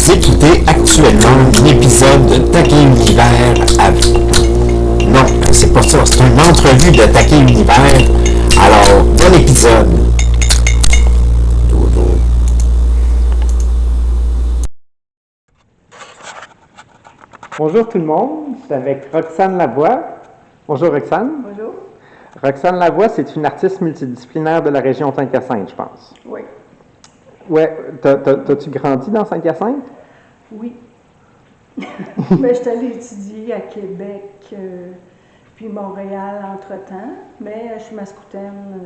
Vous écoutez actuellement l'épisode de Taquet Univers avec... Non, c'est pas ça, c'est une entrevue de Taquet Univers. Alors, bon épisode. Bonjour tout le monde, je suis avec Roxane Lavoie. Bonjour Roxane. Bonjour. Roxane Lavoie, c'est une artiste multidisciplinaire de la région Saint-Hyacinthe, je pense. Oui. Ouais, t'as-tu grandi dans Saint-Hyacinthe? Oui. Mais je suis allée étudier à Québec, puis Montréal entre-temps, mais je suis mascoutaine.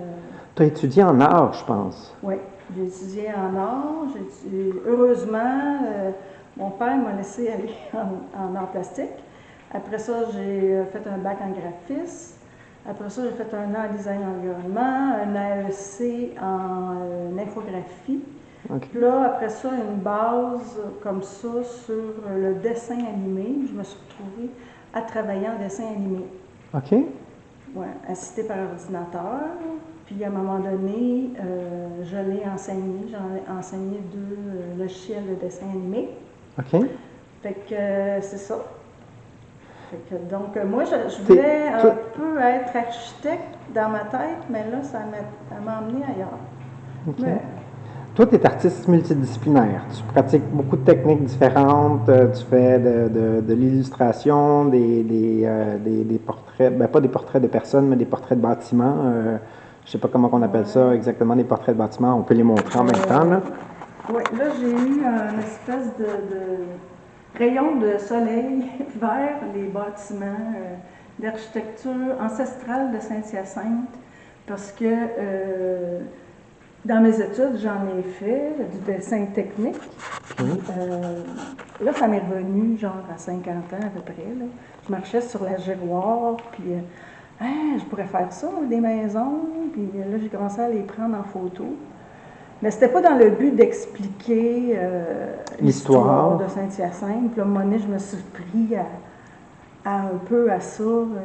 T'as étudié en art, je pense. Oui, j'ai étudié en art. Heureusement, mon père m'a laissé aller en art plastique. Après ça, j'ai fait un bac en graphisme. Après ça, j'ai fait un an en design environnement, un AEC en infographie. Okay. Puis là, après ça, une base comme ça sur le dessin animé. Je me suis retrouvée à travailler en dessin animé. OK. Ouais, assistée par ordinateur. Puis à un moment donné, je l'ai enseigné. J'en ai enseigné 2 logiciels de dessin animé. OK. Fait que c'est ça. Fait que, donc, moi, je voulais un peu être architecte dans ma tête, mais là, ça m'a emmené ailleurs. OK. Mais, toi, tu es artiste multidisciplinaire. Tu pratiques beaucoup de techniques différentes. Tu fais de l'illustration, des portraits, ben pas des portraits de personnes, mais des portraits de bâtiments. Je ne sais pas comment on appelle ça exactement, des portraits de bâtiments. On peut les montrer en même temps, là. Oui, là, j'ai eu une espèce de rayon de soleil vers les bâtiments d'architecture ancestrale de Saint-Hyacinthe parce que dans mes études, j'en ai fait du dessin technique. Là, ça m'est revenu genre à 50 ans à peu près. Là. Je marchais sur la Giroire, puis je pourrais faire ça, des maisons. Puis là, j'ai commencé à les prendre en photo. Mais c'était pas dans le but d'expliquer l'histoire de Saint-Hyacinthe. Puis là, à un moment donné, je me suis pris un peu à ça.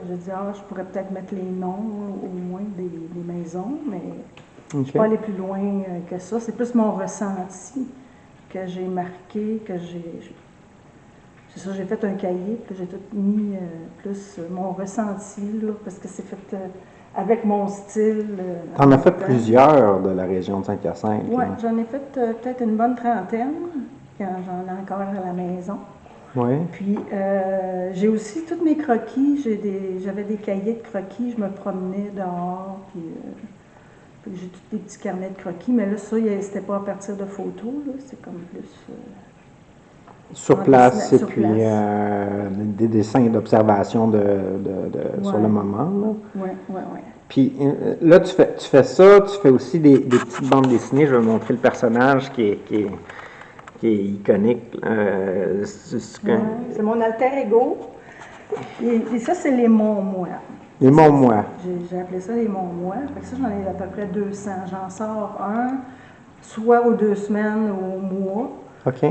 Je dis, je pourrais peut-être mettre les noms au moins des maisons, mais je ne suis pas allée plus loin que ça. C'est plus mon ressenti que j'ai marqué, c'est ça, j'ai fait un cahier, puis j'ai tout mis plus mon ressenti, là, parce que c'est fait avec mon style. Tu en as fait plusieurs de la région de Saint-Hyacinthe. Oui, j'en ai fait peut-être une bonne trentaine, quand j'en ai encore à la maison. Oui. Puis j'ai aussi tous mes croquis, j'avais des cahiers de croquis, je me promenais dehors, puis j'ai tous des petits carnets de croquis, mais là, ça, c'était pas à partir de photos, là, c'est comme plus... sur place, et puis des dessins d'observation sur le moment. Oui. Puis là, tu fais ça, tu fais aussi des petites bandes dessinées. Je vais montrer le personnage qui est iconique. C'est mon alter ego. Et ça, c'est les Monts-Moi. Les Monts-Moi. J'ai appelé ça les Monts-Moi. Fait que ça, j'en ai à peu près 200. J'en sors un, soit aux 2 semaines ou au mois. OK.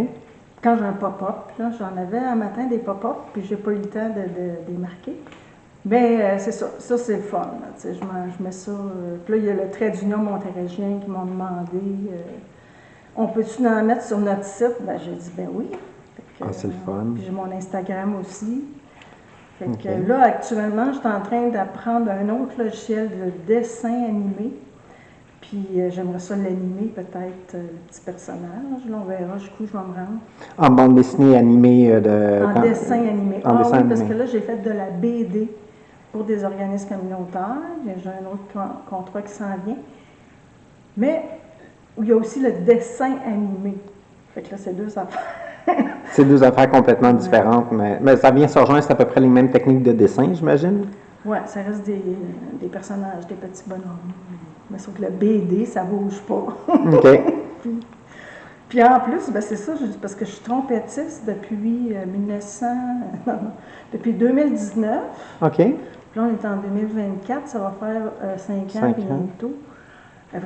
Quand j'ai un pop-up, là, j'en avais un matin des pop-up, puis j'ai pas eu le temps de les marquer. Bien, c'est ça. Ça, c'est le fun. Je mets ça. Puis là, il y a le trait d'union montérégiens qui m'ont demandé on peut-tu en mettre sur notre site? Ben, j'ai dit ben oui. C'est le fun. Puis j'ai mon Instagram aussi. Fait que là, actuellement, je suis en train d'apprendre un autre logiciel de dessin animé. Puis j'aimerais ça l'animer, peut-être, le petit personnage. Là, on verra jusqu'où je vais me rendre. En bande dessinée animée en dessin animé. En dessin animé. Parce que là, j'ai fait de la BD pour des organismes communautaires. J'ai un autre contrat qui s'en vient. Mais il y a aussi le dessin animé. Fait que là, c'est 2 affaires. C'est 2 affaires complètement différentes, mais ça vient se rejoindre, c'est à peu près les mêmes techniques de dessin, j'imagine? Oui, ça reste des personnages, des petits bonhommes. Mais sauf que le BD, ça bouge pas. OK. Puis en plus, ben c'est ça, parce que je suis trompettiste depuis depuis 2019. OK. Puis là, on est en 2024, ça va faire 5 ans bientôt.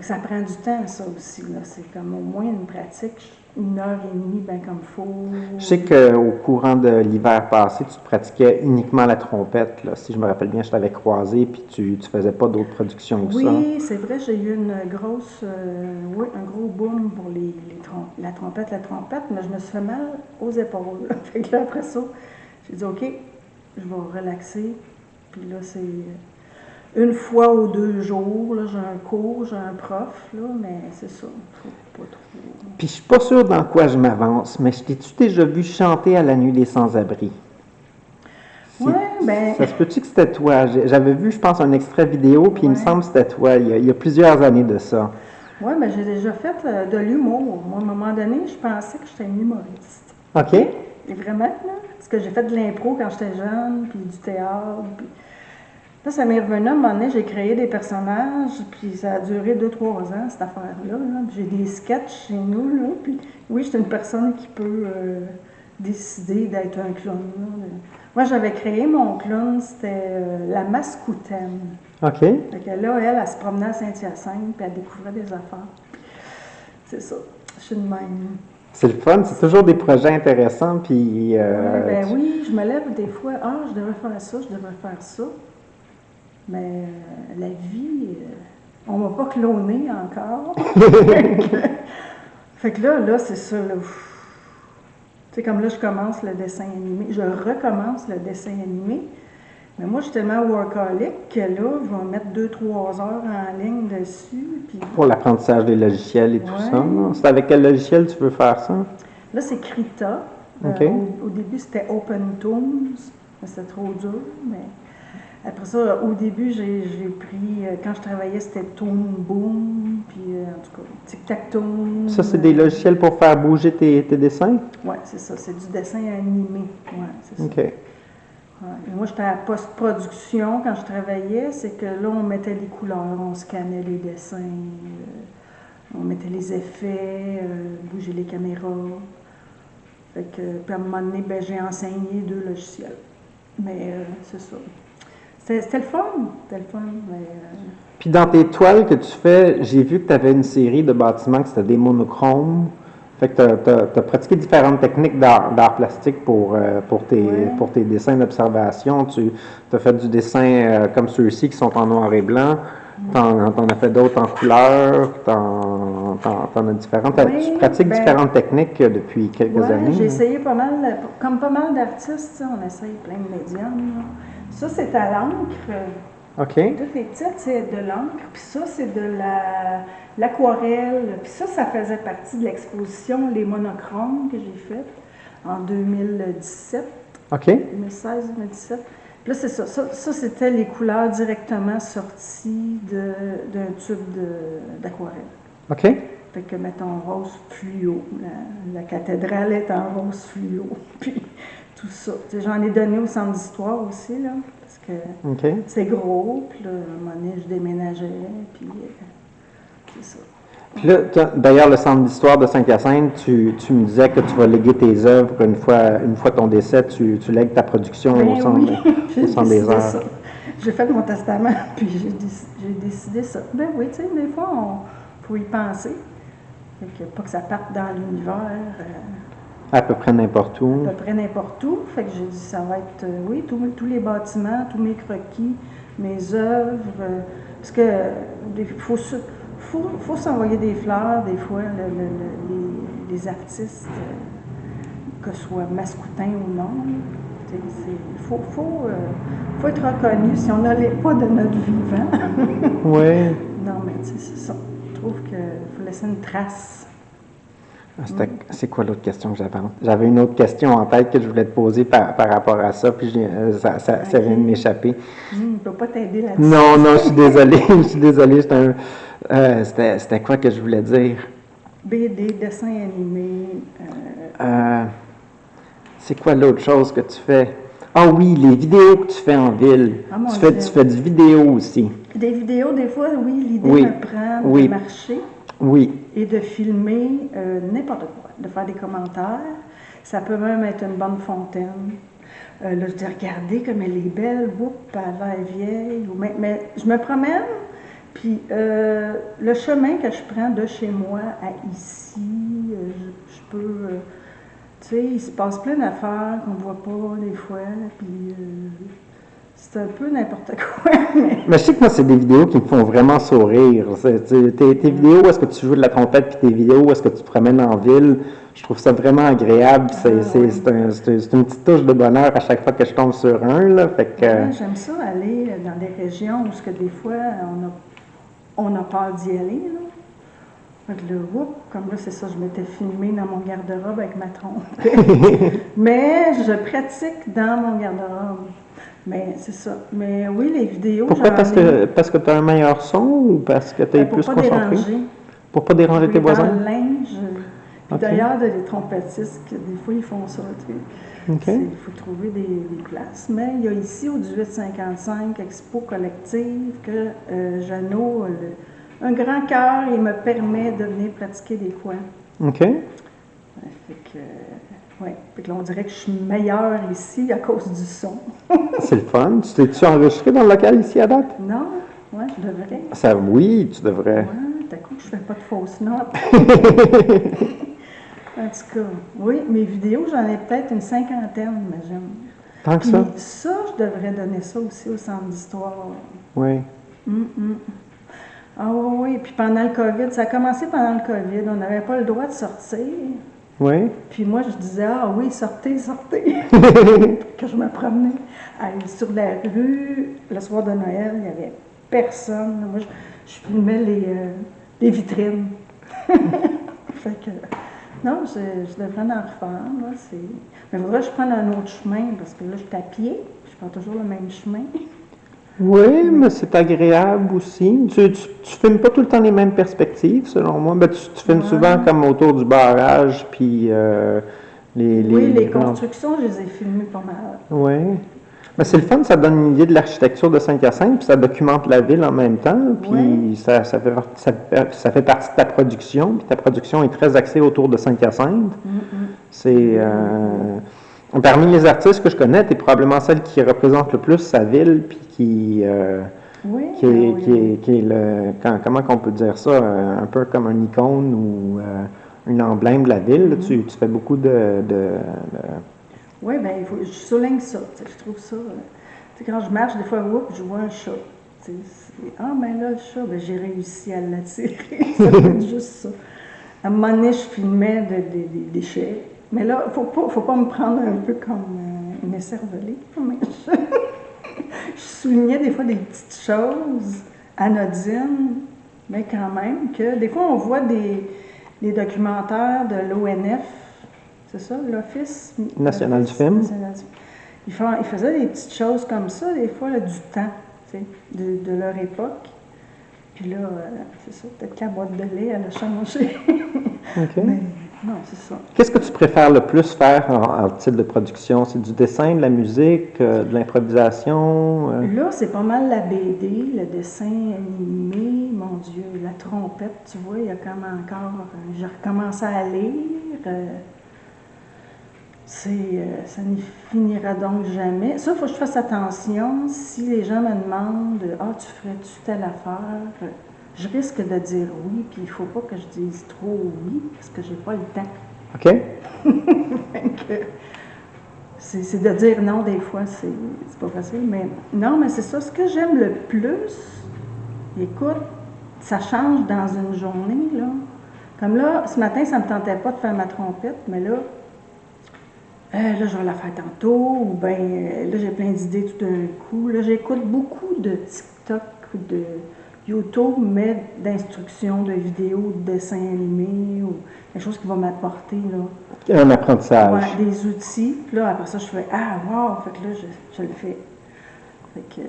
Ça prend du temps, ça aussi. Là. C'est comme au moins une pratique. 1 heure et demie, ben comme faut. Je sais qu'au courant de l'hiver passé, tu pratiquais uniquement la trompette. Là. Si je me rappelle bien, je t'avais croisé, puis tu faisais pas d'autres productions que ça. Oui, c'est vrai, j'ai eu un gros boom pour la trompette, mais je me suis fait mal aux épaules. Fait que là, après ça, j'ai dit, OK, je vais relaxer. Puis là, c'est une fois ou 2 jours, là, j'ai un cours, j'ai un prof, là, mais c'est ça, faut pas trop. Puis je suis pas sûre dans quoi je m'avance, mais je t'ai-tu déjà vu chanter à la Nuit des Sans-Abri? Oui, ben. Ça se peut-tu que c'était toi? J'avais vu, je pense, un extrait vidéo, puis il me semble que c'était toi, il y a plusieurs années de ça. Oui, mais j'ai déjà fait de l'humour. Moi, à un moment donné, je pensais que j'étais une humoriste. OK. Et vraiment, là, parce que j'ai fait de l'impro quand j'étais jeune, puis du théâtre. Puis... Là, ça m'est revenu, à un moment donné, j'ai créé des personnages, puis ça a duré 2-3 ans, cette affaire-là. Là. J'ai des sketchs chez nous, là, puis oui, j'étais une personne qui peut décider d'être un clown. Là. Moi, j'avais créé mon clown, c'était la Mascoutaine. OK. Fait que là, elle se promenait à Saint-Hyacinthe, puis elle découvrait des affaires. C'est ça, je suis de même. C'est le fun, c'est toujours des projets intéressants, puis... Oui, je me lève des fois, je devrais faire ça, je devrais faire ça. Mais la vie, on m'a pas cloné encore. Fait que là, c'est ça, là. Tu sais, comme là, je commence le dessin animé, je recommence le dessin animé. Mais moi, je suis tellement workaholic que là, je vais mettre 2-3 heures en ligne dessus. Puis... Pour l'apprentissage des logiciels et tout ça. Non? C'est avec quel logiciel tu veux faire ça? Là, c'est Krita. Okay. Au début, c'était OpenToons. C'était trop dur, mais après ça, au début, j'ai pris, quand je travaillais, c'était Toon Boom, puis en tout cas, Tic Tac Toon. Ça, c'est des logiciels pour faire bouger tes dessins? Oui, c'est ça, c'est du dessin animé. Oui, c'est ça. OK. Ouais. Et moi, j'étais à post-production quand je travaillais, c'est que là, on mettait les couleurs, on scannait les dessins, on mettait les effets, bouger les caméras. Fait que, puis à un moment donné, ben, j'ai enseigné 2 logiciels. Mais c'est ça. C'était le fun. Mais, Puis dans tes toiles que tu fais, j'ai vu que tu avais une série de bâtiments que c'était des monochromes. Fait que tu as pratiqué différentes techniques d'art plastique pour tes dessins d'observation. Tu as fait du dessin comme ceux-ci qui sont en noir et blanc. T'en as fait d'autres en couleur. T'en as différentes. Oui, tu pratiques différentes techniques depuis quelques années. J'ai essayé pas mal, comme pas mal d'artistes, on essaye plein de médiums. Là. Ça, c'est à l'encre. OK. Toutes les titres, c'est de l'encre. Puis ça, c'est de l'aquarelle. Puis ça faisait partie de l'exposition Les Monochromes que j'ai faite en 2017. OK. 2016-2017. Puis là, c'est ça. Ça, c'était les couleurs directement sorties d'un tube d'aquarelle. OK. Fait que, mettons, rose fluo. La cathédrale est en rose fluo. Puis tout ça. J'en ai donné au centre d'histoire aussi, là. Parce que c'est gros. Puis là, à un moment donné, je déménageais. Puis c'est ça. Puis là, d'ailleurs, le centre d'histoire de Saint-Hyacinthe, tu me disais que tu vas léguer tes œuvres une fois ton décès, tu lègues ta production au centre des arts. Ça. J'ai fait mon testament, puis j'ai décidé ça. Ben oui, tu sais, des fois, il faut y penser. Fait que pas que ça parte dans l'univers. À peu près n'importe où. À peu près n'importe où. Fait que j'ai dit, ça va être, tous les bâtiments, tous mes croquis, mes œuvres. Parce que faut s'envoyer des fleurs, des fois, les artistes, que ce soit mascoutins ou non. Il faut être reconnu si on n'allait pas de notre vivant. Oui. Non, mais tu sais, c'est ça. Je trouve qu'il faut laisser une trace. C'est quoi l'autre question que j'avais? J'avais une autre question en tête que je voulais te poser par rapport à ça, puis ça vient de m'échapper. Je ne peux pas t'aider là-dessus. Non, je suis désolé. C'était quoi que je voulais dire? BD, dessin animé. C'est quoi l'autre chose que tu fais? Ah oui, les vidéos que tu fais en ville. Tu fais du vidéo aussi. Des vidéos, des fois, oui, l'idée me prend de marcher. Oui. Et de filmer n'importe quoi, de faire des commentaires. Ça peut même être une bonne fontaine. Là, je dis, regardez comme elle est belle, oups, elle a l'air vieille. Mais je me promène, puis le chemin que je prends de chez moi à ici, je peu... tu sais, il se passe plein d'affaires qu'on voit pas des fois, puis c'est un peu n'importe quoi. Mais je sais que moi, c'est des vidéos qui me font vraiment sourire. Tes vidéos où est-ce que tu joues de la trompette, puis tes vidéos où est-ce que tu te promènes en ville, je trouve ça vraiment agréable. C'est une petite touche de bonheur à chaque fois que je tombe sur un. Là, fait que... Ouais, j'aime ça aller dans des régions où que des fois on a peur d'y aller. Là. Fait que là, comme là, c'est ça, je m'étais filmée dans mon garde-robe avec ma trompette. Mais je pratique dans mon garde-robe. Mais c'est ça. Mais oui, les vidéos. Pourquoi? Parce que tu as un meilleur son ou parce que tu es plus concentré? Déranger. Pour pas déranger tes voisins? Dans le linge. Puis d'ailleurs, les trompettistes, des fois, ils font ça. Il faut trouver des places. Mais il y a ici, au 1855, Expo collective, que Jeannot, un grand cœur, il me permet de venir pratiquer des fois. OK. Fait que là, on dirait que je suis meilleure ici à cause du son. C'est le fun. Tu t'es-tu enregistré dans le local ici à date? Non, je devrais. Oui, tu devrais. Ouais, d'un coup, je fais pas de fausses notes. En tout cas, oui, mes vidéos, j'en ai peut-être une 50aine, mais j'aime. Tant que ça? Ça, je devrais donner ça aussi au centre d'histoire. Oui. Ah oui, puis pendant le COVID, ça a commencé pendant le COVID, on n'avait pas le droit de sortir. Oui. Puis moi, je disais, ah oui, sortez. Que je me promenais sur la rue, le soir de Noël, il n'y avait personne. Moi, je filmais les vitrines. Fait que, non, je devrais en refaire. Là, mais il faudrait que je prenne un autre chemin, parce que là, je suis à pied, je prends toujours le même chemin. Oui, mais c'est agréable aussi. Tu filmes pas tout le temps les mêmes perspectives, selon moi. Ben, tu filmes souvent comme autour du barrage, puis les constructions, je les ai filmées pas mal. Oui. Mais c'est le fun, ça donne une idée de l'architecture de Saint-Hyacinthe, puis ça documente la ville en même temps, puis ça fait partie de ta production, puis ta production est très axée autour de Saint-Hyacinthe. C'est... parmi les artistes que je connais, tu es probablement celle qui représente le plus sa ville, puis qui est le... Comment qu'on peut dire ça? Un peu comme un icône ou un emblème de la ville. Tu fais beaucoup Oui, bien, je souligne ça. Je trouve ça... quand je marche, des fois, je vois un chat. Ben là, le chat, j'ai réussi à l'attirer. Ça peut être juste ça. À un moment donné, je filmais des déchets. Mais là, faut pas me prendre un peu comme une écervelée. Je soulignais des fois des petites choses anodines, mais quand même, que des fois, on voit des documentaires de l'ONF, c'est ça, l'Office national du film. Ils faisaient des petites choses comme ça, des fois, là, du temps, de leur époque. Puis là, c'est ça, peut-être que la boîte de lait, elle a changé. OK. Mais non, c'est ça. Qu'est-ce que tu préfères le plus faire en type de production? C'est du dessin, de la musique, de l'improvisation? Là, c'est pas mal la BD, le dessin animé, mon Dieu, la trompette, tu vois, il y a comme encore... j'ai recommencé à lire. Ça n'y finira donc jamais. Ça, il faut que je fasse attention. Si les gens me demandent « Ah, tu ferais-tu telle affaire? » Je risque de dire oui, puis il ne faut pas que je dise trop oui, parce que j'ai pas le temps. OK. C'est de dire non des fois, c'est pas facile. Mais non, mais c'est ça. Ce que j'aime le plus, écoute, ça change dans une journée, là. Comme là, ce matin, ça ne me tentait pas de faire ma trompette, mais là, je vais la faire tantôt, ou bien là, j'ai plein d'idées tout d'un coup. Là, j'écoute beaucoup de TikTok ou de YouTube, mais d'instructions, de vidéos, de dessins animés, ou quelque chose qui va m'apporter, là. Un apprentissage. Ouais, des outils. Puis là, après ça, je fais « Ah, wow! » Fait que là, je le fais. Fait que,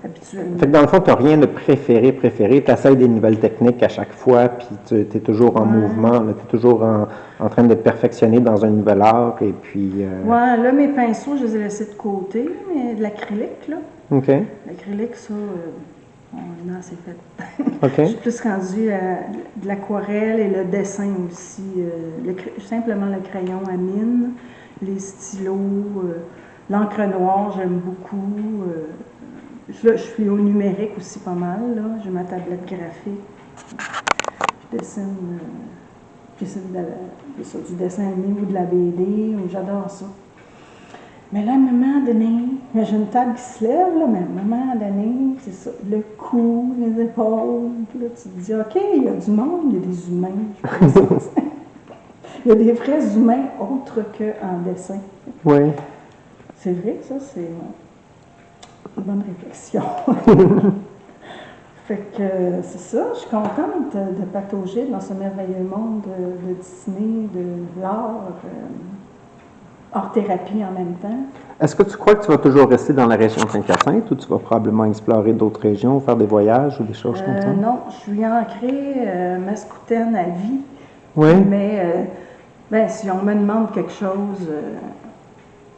habituellement. Fait que dans le fond, tu n'as rien de préféré. Tu essaies des nouvelles techniques à chaque fois, puis tu es toujours en mouvement, tu es toujours en train de te perfectionner dans un nouvel art, et puis... Ouais, là, mes pinceaux, je les ai laissés de côté, mais de l'acrylique, là. OK. L'acrylique, ça... non, c'est fait. OK. Je suis plus rendue à de l'aquarelle et le dessin aussi. Simplement le crayon à mine, les stylos, l'encre noire, j'aime beaucoup. Là, je suis au numérique aussi pas mal. Là. J'ai ma tablette graphique. Je dessine Puis c'est du dessin animé ou de la BD, j'adore ça. Mais là, à un moment donné, j'ai une table qui se lève, là, mais à un moment donné, c'est ça, le cou, les épaules, puis là, tu te dis, OK, il y a du monde, il y a des humains, je pense. Il y a des vrais humains autres qu'en dessin. Oui. C'est vrai, ça, c'est une bonne réflexion. Fait que c'est ça, je suis contente de patauger dans ce merveilleux monde de Disney, de l'art, hors thérapie en même temps. Est-ce que tu crois que tu vas toujours rester dans la région Saint-Hyacinthe ou tu vas probablement explorer d'autres régions, faire des voyages ou des choses comme ça? Non, je suis ancrée mascoutaine à vie. Oui. Mais si on me demande quelque chose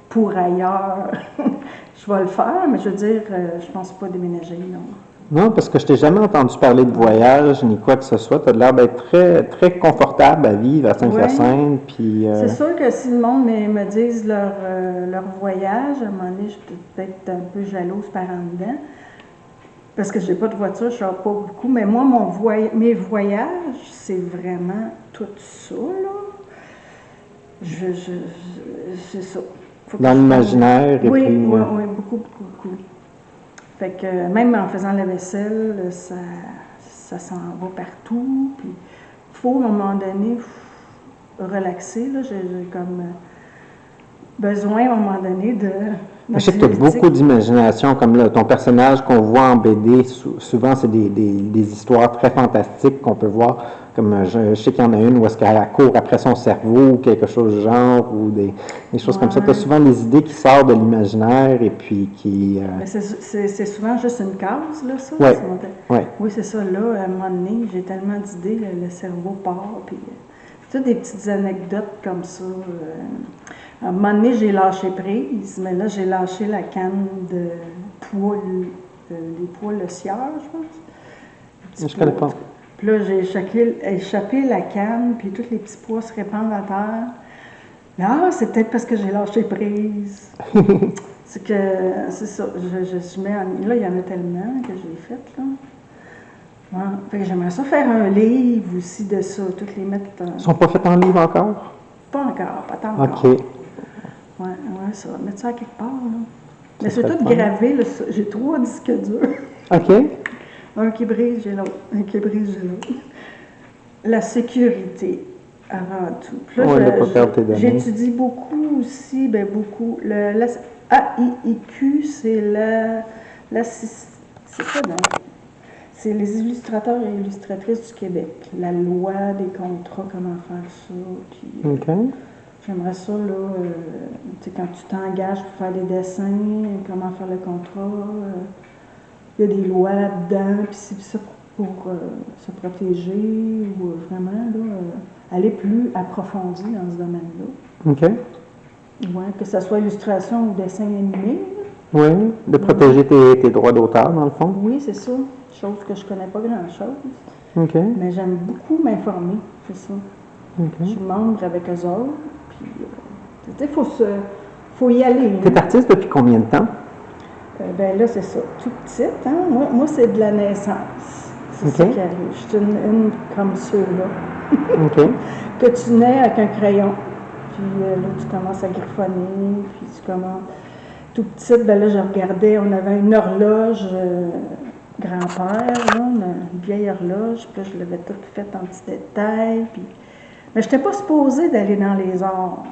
pour ailleurs, je vais le faire, mais je veux dire, je pense pas déménager, non. Non, parce que je t'ai jamais entendu parler de voyage ni quoi que ce soit. Tu as l'air d'être très, très confortable à vivre à Saint-Hyacinthe. Puis, C'est sûr que si le monde me dise leur voyage, à un moment donné, je suis peut-être un peu jalouse par en dedans. Parce que je n'ai pas de voiture, je ne sors pas beaucoup. Mais moi, mes voyages, c'est vraiment tout ça, là. C'est ça. Dans l'imaginaire. Oui, beaucoup, beaucoup, beaucoup. Fait que même en faisant la vaisselle, ça s'en va partout. Puis il faut, à un moment donné, relaxer. Là. J'ai comme besoin, à un moment donné, de... Je sais que tu as beaucoup d'imagination, comme là, ton personnage qu'on voit en BD, souvent c'est des histoires très fantastiques qu'on peut voir, comme je sais qu'il y en a une où est-ce qu'elle court après son cerveau ou quelque chose du genre, ou des choses comme ça. Tu as souvent des idées qui sortent de l'imaginaire et puis qui... C'est souvent juste une case, là, ça? Oui, c'est ça. Là, à un moment donné, j'ai tellement d'idées, le cerveau part, puis toutes des petites anecdotes comme ça. À un moment donné, j'ai lâché prise, mais là, j'ai lâché la canne de pois, des pois le sieur, je pense. Je connais pas. Puis là, j'ai échappé la canne, puis tous les petits pois se répandent à terre. Ah, c'est peut-être parce que j'ai lâché prise. C'est ça. Je mets là, il y en a tellement que j'ai fait, là. Ouais. Fait que j'aimerais ça faire un livre aussi de ça, toutes les mettre dans... Ils sont pas faits en livre encore? Pas encore, pas encore. OK. Ouais, ça va mettre ça à quelque part, là. Mais c'est tout gravé, là. J'ai 3 disques durs. OK. Un qui brise, j'ai l'autre. Un qui brise, j'ai l'autre. La sécurité, avant tout. Puis là, j'étudie beaucoup aussi, beaucoup. AIIQ, c'est c'est quoi, non? C'est les illustrateurs et illustratrices du Québec. La loi des contrats, comment faire ça. Puis, OK. J'aimerais ça, là, tu sais, quand tu t'engages pour faire des dessins, comment faire le contrat. Il y a des lois là-dedans, puis c'est ça pour se protéger ou vraiment, là, aller plus approfondi dans ce domaine-là. OK. Ouais, que ce soit illustration ou dessin animé. Oui, de protéger tes droits d'auteur, dans le fond. Oui, c'est ça. Chose que je connais pas grand-chose. OK. Mais j'aime beaucoup m'informer, c'est ça. OK. Je suis membre avec eux autres, puis il faut y aller. Tu es artiste depuis combien de temps? Ben là, c'est ça, tout petite, hein? Moi c'est de la naissance. C'est ça qui arrive. Je suis une comme ceux-là. OK. Que tu nais avec un crayon. Puis là, tu commences à griffonner, puis tu commences... Tout petite, ben là, je regardais, on avait une horloge grand-père, là, une vieille horloge, puis là, je l'avais toute faite en petits détails, puis... Mais je n'étais pas supposée d'aller dans les arts.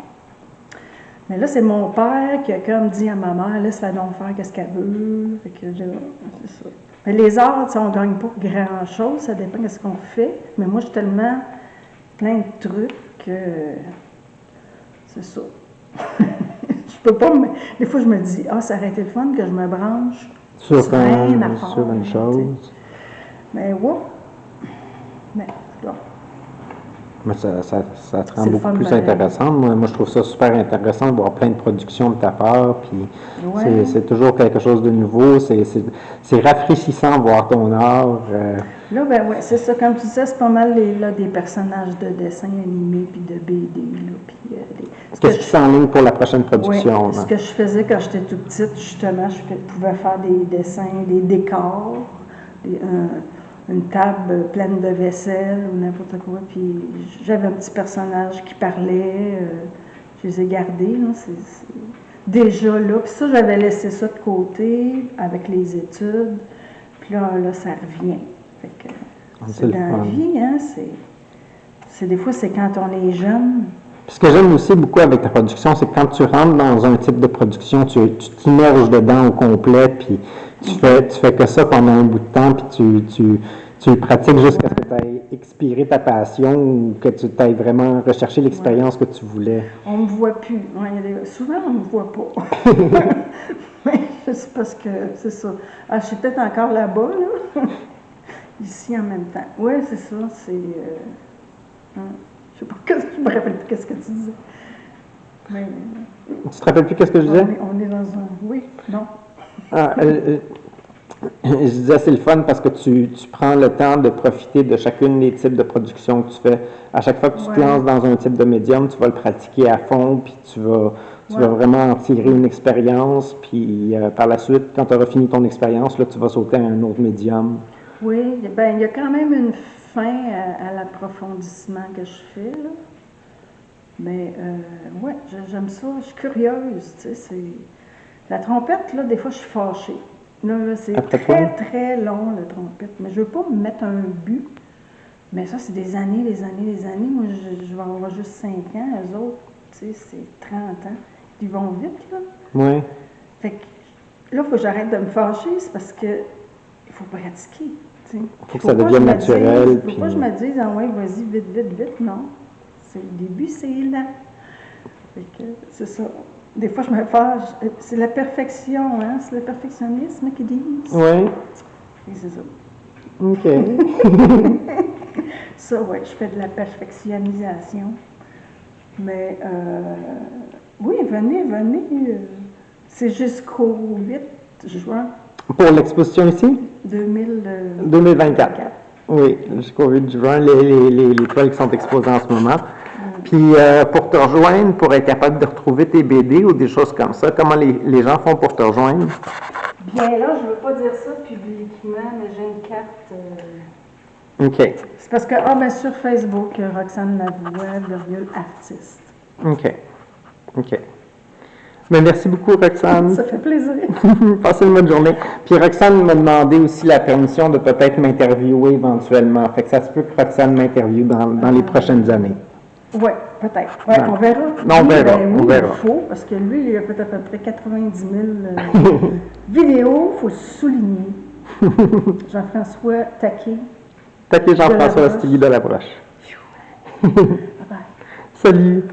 Mais là, c'est mon père qui a comme dit à ma mère, laisse-la donc faire qu'est-ce qu'elle veut. Fait que là, c'est ça. Mais les arts, on ne gagne pas grand-chose, ça dépend de ce qu'on fait. Mais moi, je suis tellement plein de trucs que c'est ça. Je peux pas des fois, je me dis, ça aurait été le fun que je me branche sur une chose. Mais ouais. Mais, là. Mais ça te rend beaucoup plus intéressant. Moi, je trouve ça super intéressant de voir plein de productions de ta part. Puis c'est toujours quelque chose de nouveau. C'est rafraîchissant de voir ton art. Là, c'est ça. Comme tu disais, c'est pas mal des personnages de dessins animés puis de BD. Qu'est-ce qui s'enligne pour la prochaine production? Ce que je faisais quand j'étais toute petite, justement, je pouvais faire des dessins, des décors. une table pleine de vaisselle ou n'importe quoi. Puis j'avais un petit personnage qui parlait. Je les ai gardés. Là, c'est déjà là. Puis ça, j'avais laissé ça de côté avec les études. Puis là ça revient. Fait que, c'est dans la vie, hein? Des fois, c'est quand on est jeune. Puis ce que j'aime aussi beaucoup avec ta production, c'est que quand tu rentres dans un type de production, tu t'immerges dedans au complet, puis tu fais que ça pendant un bout de temps, puis tu pratiques jusqu'à ce que tu aies expiré ta passion ou que tu aies vraiment recherché l'expérience que tu voulais. On me voit plus. Souvent, on me voit pas. Mais c'est parce que c'est ça. Ah, je suis peut-être encore là-bas, là. Ici en même temps. Oui, c'est ça. C'est. Je sais pas, je me rappelle plus qu'est-ce que tu disais. Mais, tu te rappelles plus qu'est-ce que je disais? On est dans un... Oui, non. Je disais, c'est le fun parce que tu prends le temps de profiter de chacune des types de production que tu fais. À chaque fois que tu te lances dans un type de médium, tu vas le pratiquer à fond, puis tu vas vraiment en tirer une expérience, puis par la suite, quand tu auras fini ton expérience, là, tu vas sauter à un autre médium. Oui, bien, il y a quand même une fin à l'approfondissement que je fais, là. Mais, oui, j'aime ça, je suis curieuse, tu sais, La trompette, là, des fois, je suis fâchée. Là, c'est très long, la trompette. Mais je ne veux pas me mettre un but. Mais ça, c'est des années. Moi, je vais avoir juste 5 ans. Eux autres, tu sais, c'est 30 ans. Ils vont vite, là. Oui. Fait que là, il faut que j'arrête de me fâcher. C'est parce que il faut pratiquer, tu sais. Il faut que ça devienne naturel. Il ne faut pas que je me dise, ah ouais, vas-y, vite. Non. Le début, c'est lent. Fait que c'est ça. Des fois, je me fâche. C'est la perfection, hein? C'est le perfectionnisme qui dit. Oui. Et c'est ça. OK. Ça, oui, je fais de la perfectionnisation. Mais, oui, venez. C'est jusqu'au 8 juin. Pour l'exposition ici? 2024. Oui, jusqu'au 8 juin, les toiles qui sont exposées en ce moment. Puis, pour te rejoindre, pour être capable de retrouver tes BD ou des choses comme ça, comment les gens font pour te rejoindre? Bien là, je ne veux pas dire ça publiquement, mais j'ai une carte. OK. C'est parce que, sur Facebook, Roxane Lavoie, artiste. OK. Mais merci beaucoup, Roxane. Ça fait plaisir. Passez une bonne journée. Puis Roxane m'a demandé aussi la permission de peut-être m'interviewer éventuellement. Fait que ça se peut que Roxane m'interviewe dans les prochaines années. Oui, peut-être. Ouais, on verra. Non, on verra. Il faut, parce que lui, il a fait à peu près 90 000 vidéos, il faut le souligner. Jean-François Taquet. Taquet Jean-François Stevie de la Broche. Bye bye. Salut.